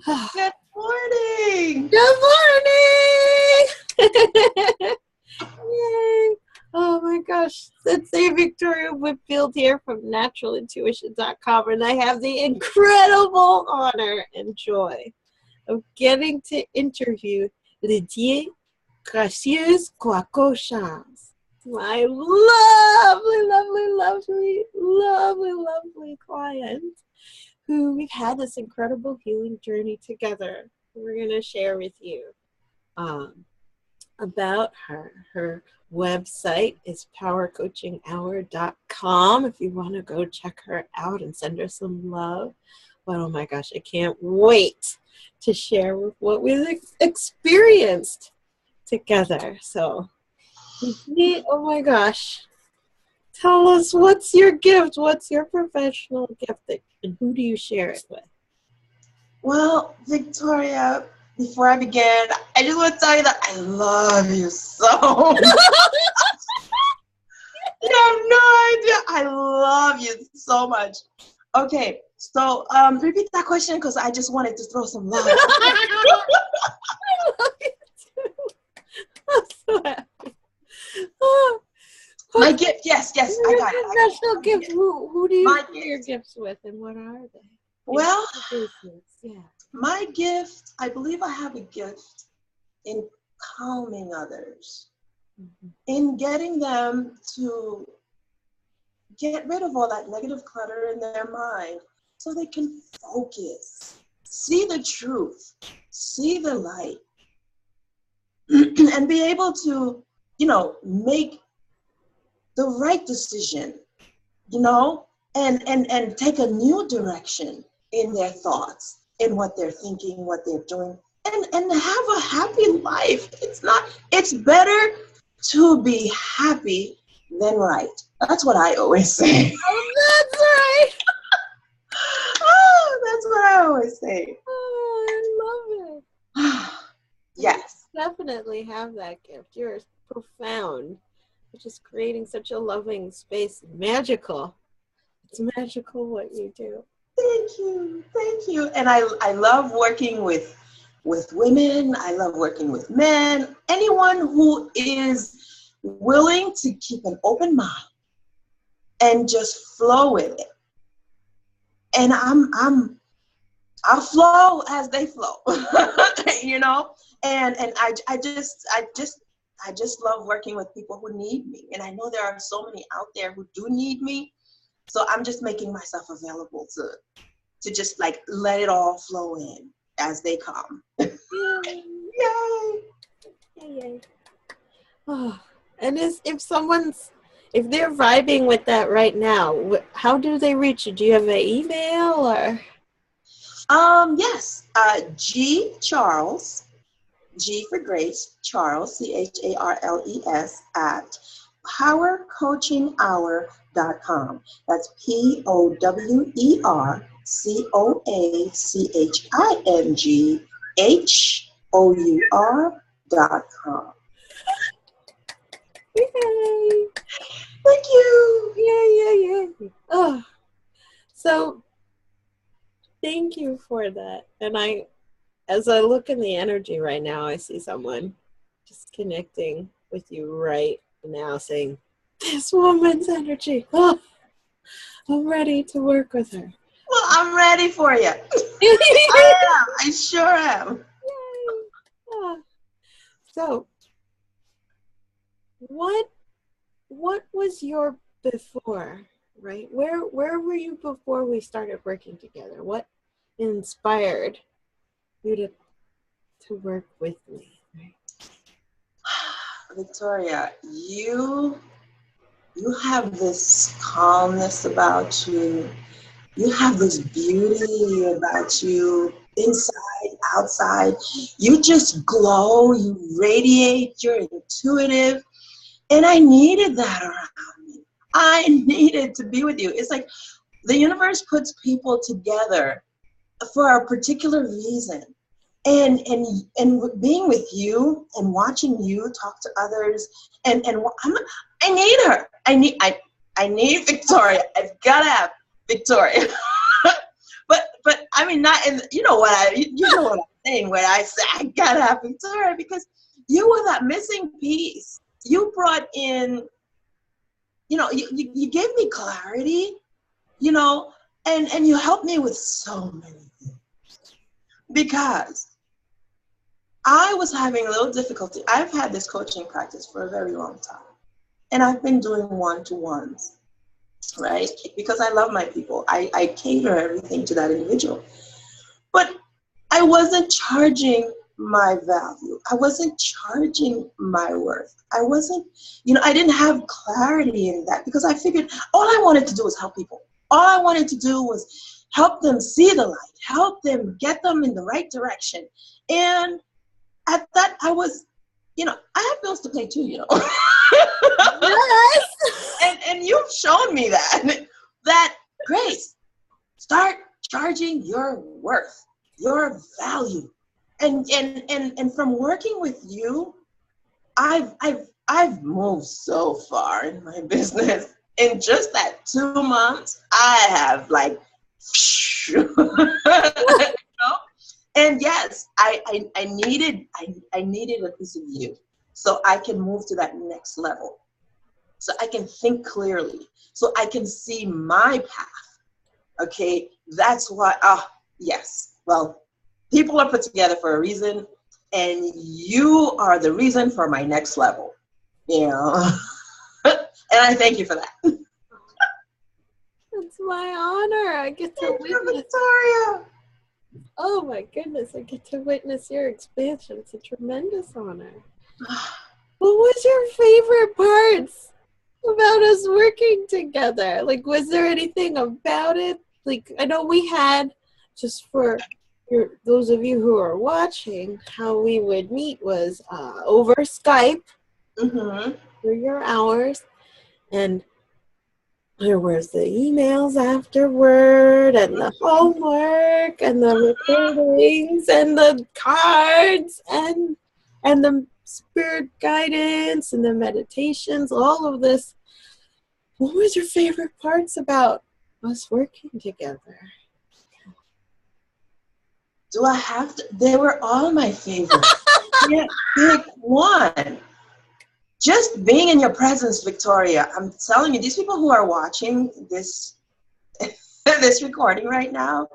Good morning. Good morning. Yay. Oh my gosh. It's a Victoria Whitfield here from naturalintuition.com, and I have the incredible honor and joy of getting to interview Lydie Gracieuse Coicou, my lovely client, who we've had this incredible healing journey together. We're going to share with you about her. Her website is powercoachinghour.com if you want to go check her out and send her some love. But oh my gosh, I can't wait to share what we've experienced together. So, oh my gosh. Tell us, what's your gift? What's your professional gift? And who do you share it with? Well, Victoria, before I begin, I just want to tell you that I love you so much. You have no idea. I love you so much. Okay, so repeat that question because I just wanted to throw some love. I love you too. I'm so happy. Oh. My gift, yes, I got it. Professional gift. Who do you share your gifts with, and what are they? Well, yeah. My gift, I believe I have a gift in calming others, in getting them to get rid of all that negative clutter in their mind so they can focus, see the truth, see the light, and be able to, make the right decision, and take a new direction in their thoughts, in what they're thinking, what they're doing, and have a happy life. It's better to be happy than right. That's what I always say. Oh, that's right. That's what I always say. Oh, I love it. Yes. You definitely have that gift. You're profound. You're just creating such a loving space. Magical. It's magical what you do. Thank you. And I love working with women. I love working with men. Anyone who is willing to keep an open mind and just flow with it. And I'll flow as they flow, And I just love working with people who need me. And I know there are so many out there who do need me. So I'm just making myself available to just let it all flow in as they come. Yay. Oh, and if they're vibing with that right now, how do they reach you? Do you have an email or? Yes. G Charles, G for Grace, Charles, CHARLES at powercoachinghour.com. That's POWERCOACHINGHOUR.com. Yay. Thank you. Yeah. Oh, so thank you for that. And as I look in the energy right now, I see someone just connecting with you right now, saying, "This woman's energy. Oh, I'm ready to work with her." Well, I'm ready for you. I am. I sure am. Yay. Oh. So, what was your before, right? Where were you before we started working together? What inspired you to work with me, right? Victoria, you have this calmness about you. You have this beauty about you, inside, outside. You just glow, you radiate, you're intuitive. And I needed that around me. I needed to be with you. It's like the universe puts people together for a particular reason. And being with you and watching you talk to others, I need her. I need Victoria. I've got to have Victoria. But but I mean, not in, you know what I'm saying when I say I gotta have Victoria, because you were that missing piece. You brought in, you gave me clarity, and you helped me with so many things, because I was having a little difficulty. I've had this coaching practice for a very long time, and I've been doing one-to-ones, right? Because I love my people. I cater everything to that individual. But I wasn't charging my value. I wasn't charging my worth. I wasn't, I didn't have clarity in that, because I figured all I wanted to do was help people. All I wanted to do was help them see the light, help them get them in the right direction. And at that, I was, I have bills to pay too, Yes. And you've shown me that Grace, start charging your worth, your value. And from working with you, I've moved so far in my business. In just that 2 months, I have And yes, I needed a piece of you, so I can move to that next level, so I can think clearly, so I can see my path. Okay, that's why. Yes. Well, people are put together for a reason, and you are the reason for my next level. And I thank you for that. It's my honor. I get to witness. Victoria. Oh my goodness, I get to witness your expansion. It's a tremendous honor. What was your favorite parts about us working together? Was there anything about it? I know we had, just for those of you who are watching, how we would meet was over Skype for your hours, and there was the emails afterward, and the homework, and the recordings, and the cards, and the spirit guidance, and the meditations, all of this. What was your favorite parts about us working together? Do I have to? They were all my favorite. Yeah, pick one. Just being in your presence, Victoria. I'm telling you, these people who are watching this this recording right now,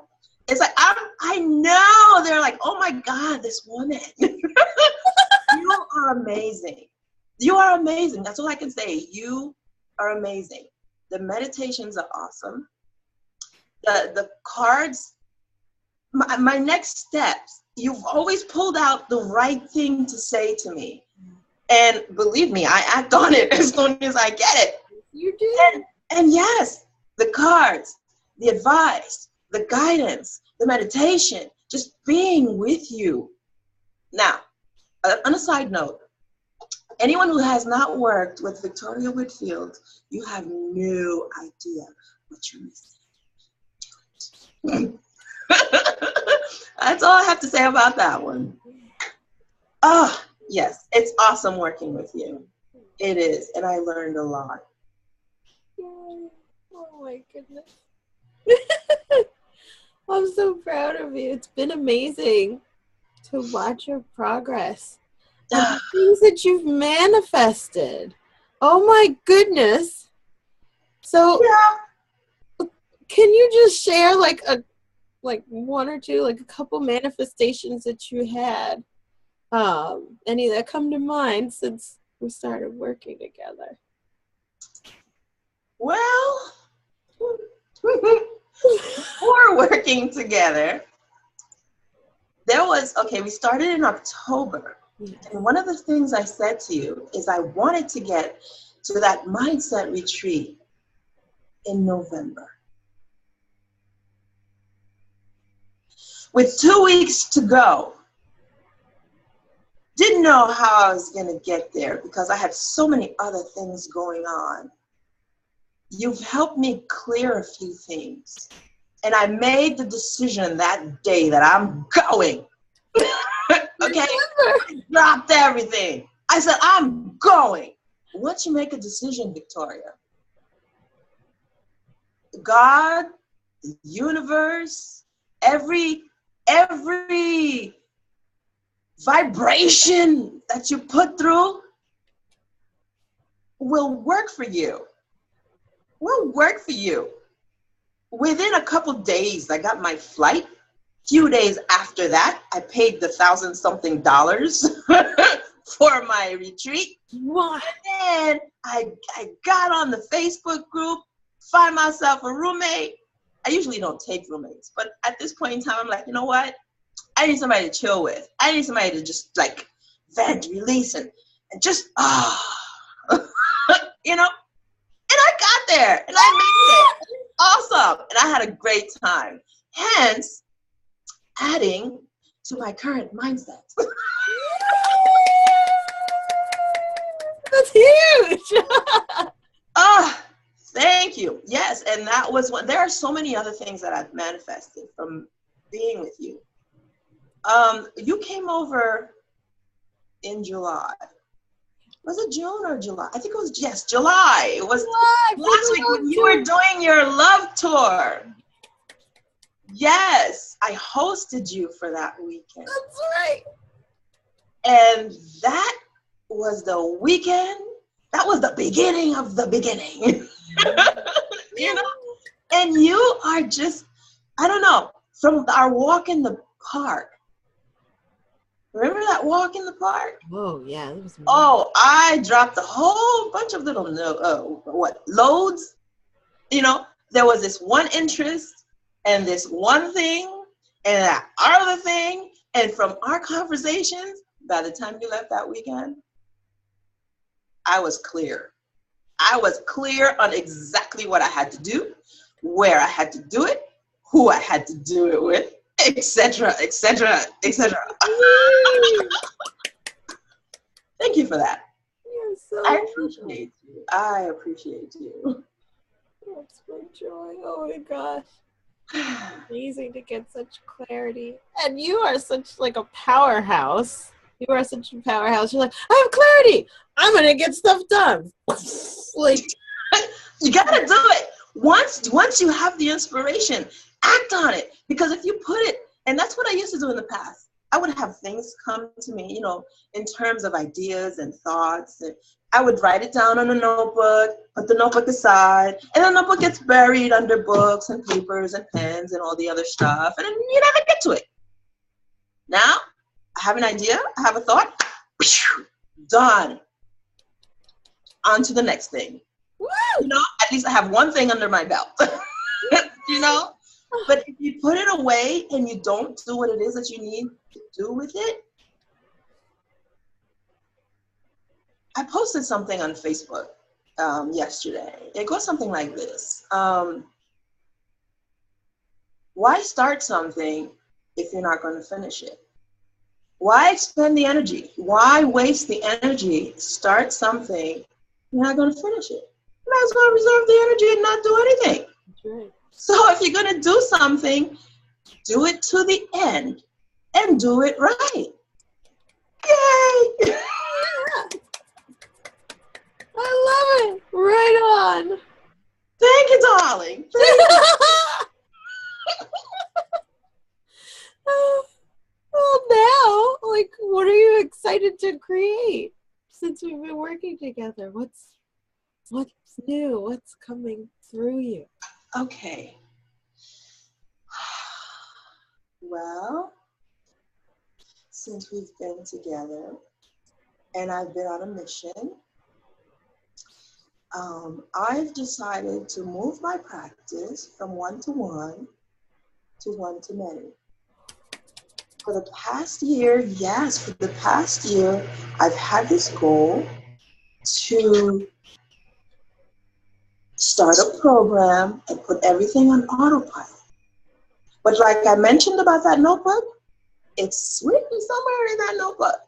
it's like I know they're like, oh my God, this woman. You are amazing. You are amazing. That's all I can say. You are amazing. The meditations are awesome. The cards. My next steps, you've always pulled out the right thing to say to me. And believe me, I act on it as soon as I get it. You do. And yes, the cards, the advice, the guidance, the meditation, just being with you. Now, on a side note, anyone who has not worked with Victoria Whitfield, you have no idea what you're missing. That's all I have to say about that one. Oh, yes, it's awesome working with you. It is, and I learned a lot. Yay. Oh my goodness. I'm so proud of you. It's been amazing to watch your progress and the things that you've manifested. Oh my goodness. So can you just share one or two, a couple manifestations that you had? Any that come to mind since we started working together? Well, before working together, we started in October. Yes. And one of the things I said to you is I wanted to get to that mindset retreat in November. With 2 weeks to go, didn't know how I was going to get there because I had so many other things going on. You've helped me clear a few things. And I made the decision that day that I'm going. Okay? I dropped everything. I said, I'm going. Once you make a decision, Victoria, God, the universe, Every vibration that you put through will work for you. Will work for you. Within a couple days, I got my flight. Few days after that, I paid the $1,000-something for my retreat. What? And then I got on the Facebook group, find myself a roommate. I usually don't take roommates, but at this point in time, I'm like, you know what? I need somebody to chill with. I need somebody to just like vent, release, and just, you know? And I got there, and I made it. Awesome. And I had a great time. Hence, adding to my current mindset. That's huge. Thank you. Yes, and that was one. There are so many other things that I've manifested from being with you. You came over in July. Was it June or July? I think it was, yes, July. It was last week when you were doing your love tour. Yes, I hosted you for that weekend. That's right. And that was the weekend. That was the beginning of the beginning. You know? And you are just, I don't know, from our walk in the park. Remember that walk in the park? Oh, yeah. That was I dropped a whole bunch of little loads. You know, there was this one interest and this one thing and that other thing. And from our conversations, by the time you left that weekend, I was clear. I was clear on exactly what I had to do, where I had to do it, who I had to do it with, etc., etc., etc. Thank you for that. You're so I appreciate you. I appreciate you. That's my joy. Oh my gosh. Amazing to get such clarity. And you are such like a powerhouse. You are such a powerhouse. You're like, I have clarity. I'm gonna get stuff done. Like, you gotta do it. Once you have the inspiration, act on it. Because if you put it, and that's what I used to do in the past. I would have things come to me, you know, in terms of ideas and thoughts. And I would write it down on a notebook, put the notebook aside, and the notebook gets buried under books and papers and pens and all the other stuff. And then you never get to it. Now, I have an idea, I have a thought, done. On to the next thing. woo! You know, at least I have one thing under my belt. You know? But if you put it away and you don't do what it is that you need to do with it, I posted something on Facebook yesterday. It goes something like this. Why start something if you're not going to finish it? Why expend the energy? Why waste the energy to start something you're not going to finish it? You might as well reserve the energy and not do anything. That's right. So if you're going to do something, do it to the end and do it right. Yay! I love it. Right on. Thank you, darling. Thank you. Well, now, like, what are you excited to create since we've been working together? What's new? What's coming through you? Okay. Well, since we've been together and I've been on a mission, I've decided to move my practice from one-to-one to one-to-many. For the past year, I've had this goal to start a program and put everything on autopilot. But like I mentioned about that notebook, it's written somewhere in that notebook.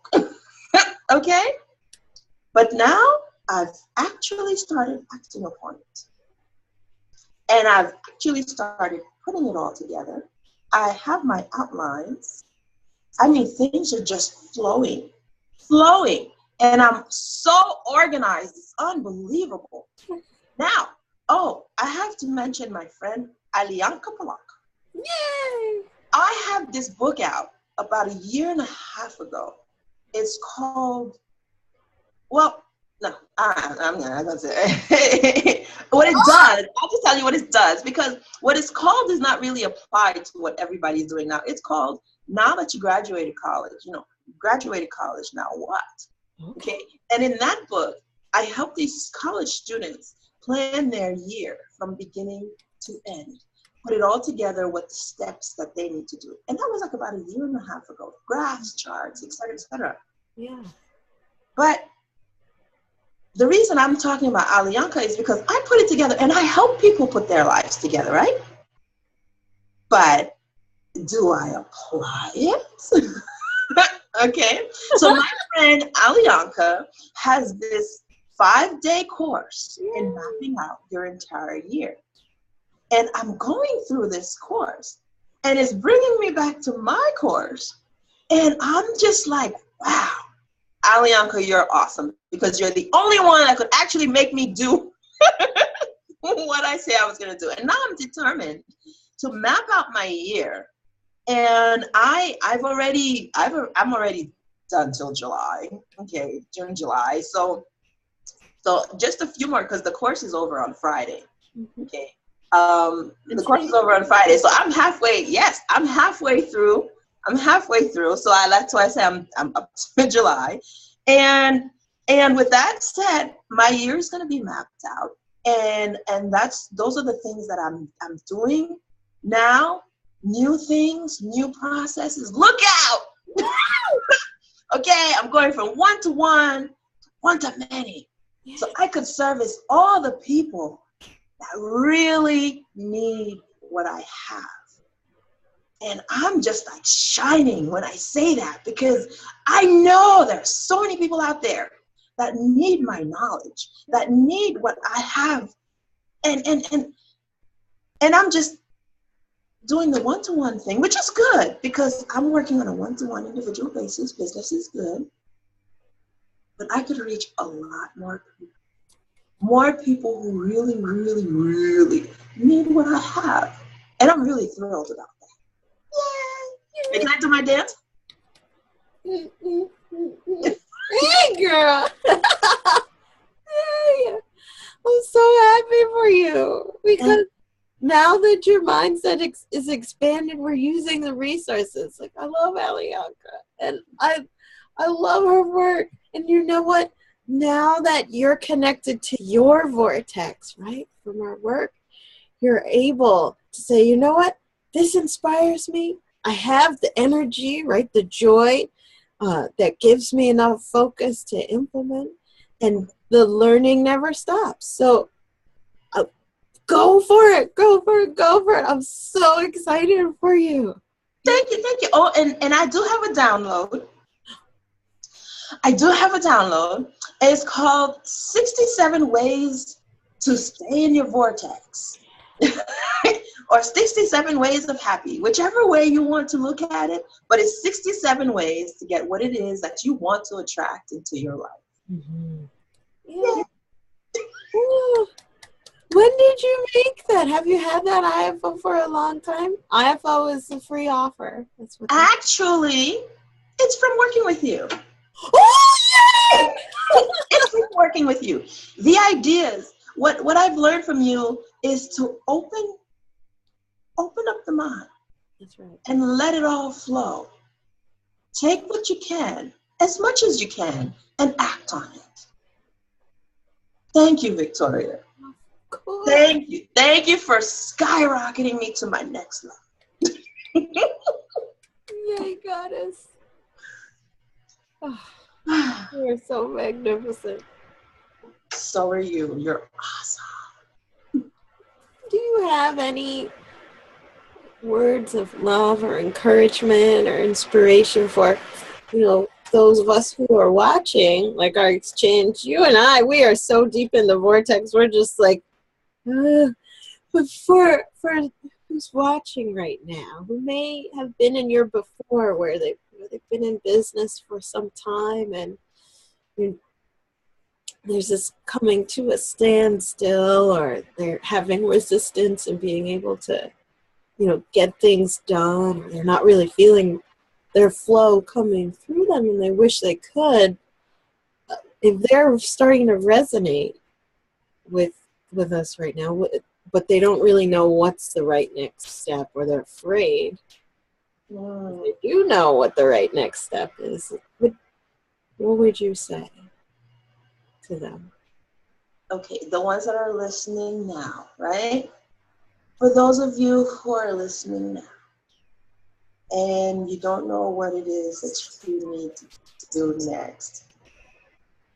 Okay? But now I've actually started acting upon it. And I've actually started putting it all together. I have my outlines. I mean, things are just flowing. And I'm so organized. It's unbelievable. Now, I have to mention my friend Alianka Palak. Yay! I have this book out about a year and a half ago. It's called, well, no, I'm not going to say what it does. I'll just tell you what it does, because what it's called is not really applied to what everybody's doing now. It's called, now that you graduated college, graduated college, now what? Okay. And in that book, I help these college students plan their year from beginning to end, put it all together with the steps that they need to do. And that was like about a year and a half ago. Graphs, charts, et cetera, et cetera. Yeah. But the reason I'm talking about Alianka is because I put it together and I help people put their lives together, right? But do I apply it? Okay. So my friend Alianka has this 5-day course in mapping out your entire year. And I'm going through this course and it's bringing me back to my course. And I'm just like, wow, Alianka, you're awesome, because you're the only one that could actually make me do what I say I was going to do. And now I'm determined to map out my year. And I'm already done till July. Okay, June, July. So just a few more, because the course is over on Friday. Okay. The course is over on Friday. So I'm halfway. Yes, I'm halfway through. So that's why I say I'm up to July. And with that said, my year is going to be mapped out. And those are the things that I'm doing now. New things, new processes. Look out! Okay, I'm going from one to one to many. So I could service all the people that really need what I have. And I'm just like shining when I say that, because I know there's so many people out there that need my knowledge, that need what I have. And I'm just doing the one-to-one thing, which is good, because I'm working on a one-to-one individual basis. Business is good. But I could reach a lot more people. More people who really, really, really need what I have. And I'm really thrilled about that. Yay! Hey, can I do my dance? Hey, girl. Hey. I'm so happy for you, because now that your mindset is expanded, we're using the resources. Like, I love Alianka, and I love her work. And you know what? Now that you're connected to your vortex, right, from our work, you're able to say, you know what? This inspires me. I have the energy, right, the joy that gives me enough focus to implement, and the learning never stops. So go for it. I'm so excited for you. Thank you. Oh, and I do have a download. It's called 67 Ways to Stay in Your Vortex. Or 67 Ways of Happy, whichever way you want to look at it. But it's 67 ways to get what it is that you want to attract into your life. Mm-hmm. Yeah. When did you make that? Have you had that IFO for a long time? IFO is a free offer. That's what actually, it's from working with you. Oh, yay! It's from working with you. The ideas, what I've learned from you is to open up the mind. That's right. And let it all flow. Take what you can, as much as you can, and act on it. Thank you, Victoria. Cool. Thank you. Thank you for skyrocketing me to my next level. Yay, goddess. Oh, you're so magnificent. So are you. You're awesome. Do you have any words of love or encouragement or inspiration for, those of us who are watching, like our exchange? You and I, we are so deep in the vortex. We're just like, but for who's watching right now, who may have been in your before, where they've been in business for some time, and there's this coming to a standstill, or they're having resistance and being able to get things done, or they're not really feeling their flow coming through them and they wish they could, if they're starting to resonate with us right now, but they don't really know what's the right next step, or they're afraid, if they do know what the right next step is, what would you say to them? Okay, the ones that are listening now, right? For those of you who are listening now, and you don't know what it is that you need to do next,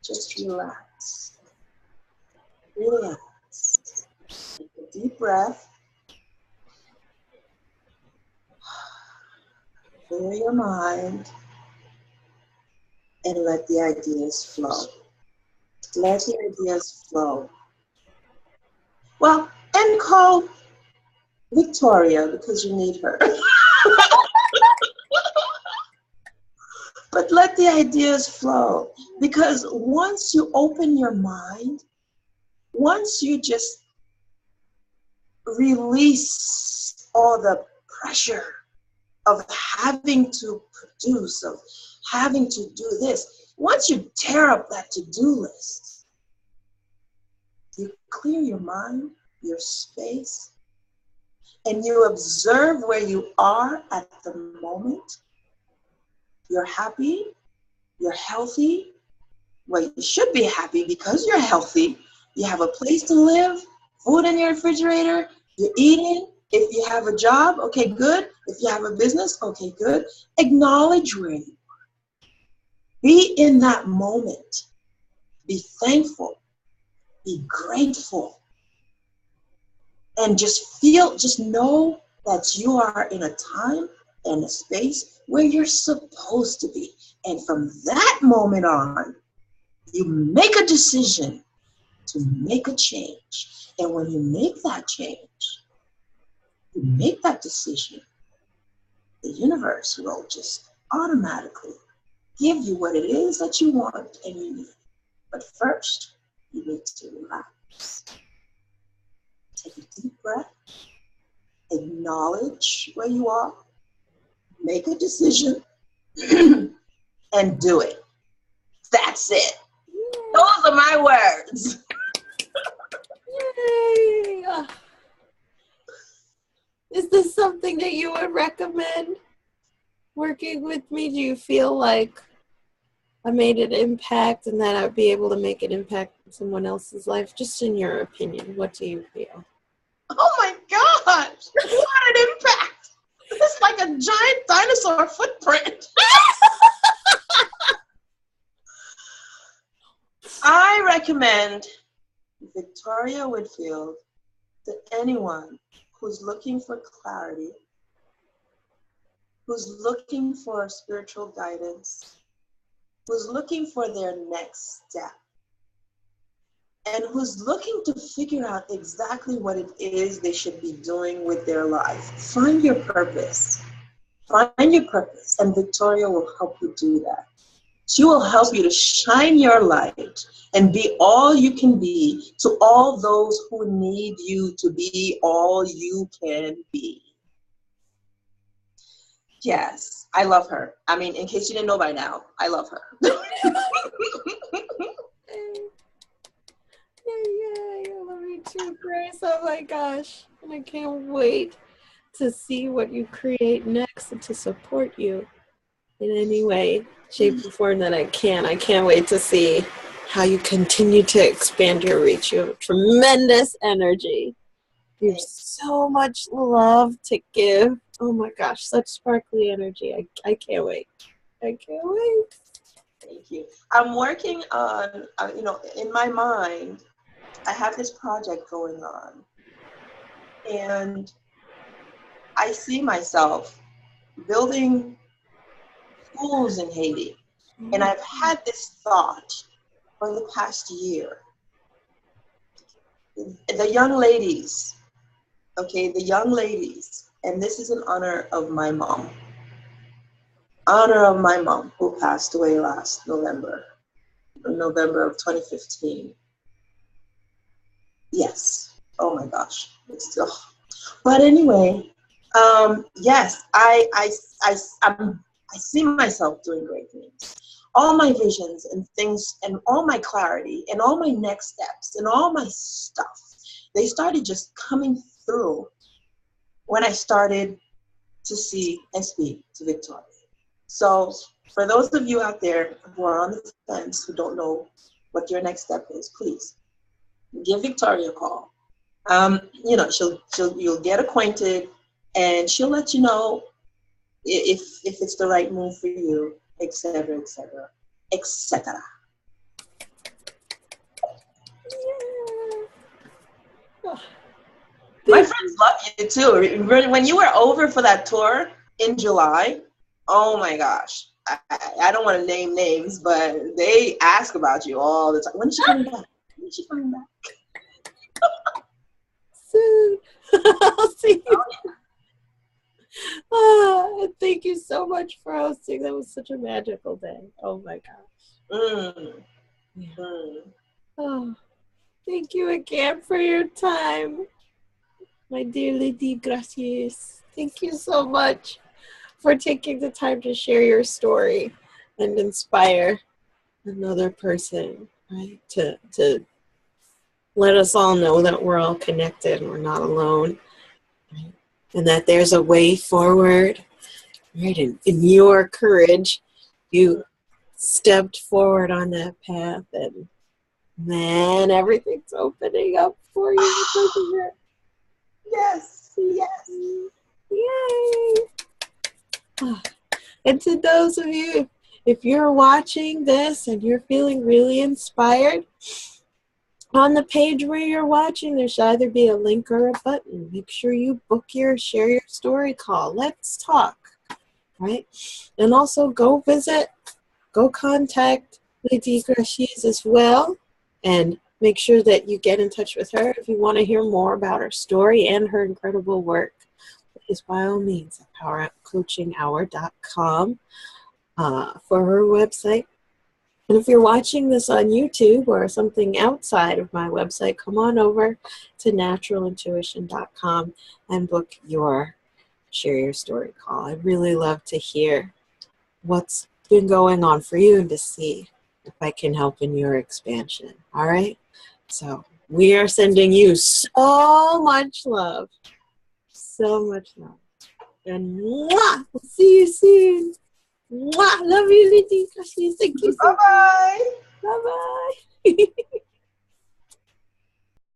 just relax. Relax. Take a deep breath. Clear your mind and let the ideas flow. Let the ideas flow. Well, and call Victoria because you need her. But let the ideas flow, because once you open your mind, once you just release all the pressure of having to produce, of having to do this, once you tear up that to-do list, you clear your mind, your space, and you observe where you are at the moment. You're happy, you're healthy. Well, you should be happy because you're healthy. You have a place to live, food in your refrigerator, you're eating. If you have a job, okay, good. If you have a business, okay, good. Acknowledge where you are. Be in that moment. Be thankful. Be grateful. And just know that you are in a time and a space where you're supposed to be. And from that moment on, you make a decision to make a change. And when you make that change, you make that decision, the universe will just automatically give you what it is that you want and you need. But first, you need to relax. Take a deep breath. Acknowledge where you are. Make a decision and do it. That's it. Those are my words. Yay! Is this something that you would recommend working with me? Do you feel like I made an impact and that I'd be able to make an impact in someone else's life? Just in your opinion, what do you feel? Oh my gosh, what an impact. It's like a giant dinosaur footprint. I recommend Victoria Whitfield to anyone who's looking for clarity, who's looking for spiritual guidance, who's looking for their next step, and who's looking to figure out exactly what it is they should be doing with their life. Find your purpose. Find your purpose, and Victoria will help you do that. She will help you to shine your light and be all you can be to all those who need you to be all you can be. Yes, I love her. I mean, in case you didn't know by now, I love her. Yay, I love you too, Grace. Oh my gosh. And I can't wait to see what you create next and to support you in any way, shape, or form that I can. I can't wait to see how you continue to expand your reach. You have tremendous energy. You have so much love to give. Oh my gosh, such sparkly energy. I can't wait. I can't wait. Thank you. I'm working on, in my mind, I have this project going on. And I see myself building schools in Haiti. And I've had this thought for the past year. The young ladies, and this is in honor of my mom. Who passed away last November of 2015. Yes. Oh my gosh. But anyway, Yes, I see myself doing great things. All my visions and things and all my clarity and all my next steps and all my stuff, they started just coming through when I started to see and speak to Victoria. So for those of you out there who are on the fence, who don't know what your next step is, please give Victoria a call. You know, you'll get acquainted, and she'll let you know if it's the right move for you, etc., etc., etc. My friends love you too. When you were over for that tour in July, oh my gosh. I don't want to name names, but they ask about you all the time. When is she coming back? When is she coming back? Soon. I'll see you. Oh, yeah. Oh, thank you so much for hosting. That was such a magical day. Oh my gosh. Yeah. Oh, thank you again for your time, my dear Lydie Gracieuse. Thank you so much for taking the time to share your story and inspire another person, right? To let us all know that we're all connected and we're not alone, right? And that there's a way forward, right? And in your courage, you stepped forward on that path, and man, everything's opening up for you. Yes, yes. Yay! And to those of you, if you're watching this and you're feeling really inspired, on the page where you're watching, there should either be a link or a button. Make sure you book your Share Your Story call. Let's talk, right? And also go contact Lydie Gracieuse as well, and make sure that you get in touch with her if you want to hear more about her story and her incredible work. Please, by all means, at powerupcoachinghour.com for her website. And if you're watching this on YouTube or something outside of my website, come on over to naturalintuition.com and book your Share Your Story call. I'd really love to hear what's been going on for you and to see if I can help in your expansion. All right? So we are sending you so much love. So much love. And mwah, we'll see you soon. Mwah, love you, Lydie. Thank you so much. Bye-bye. Bye-bye.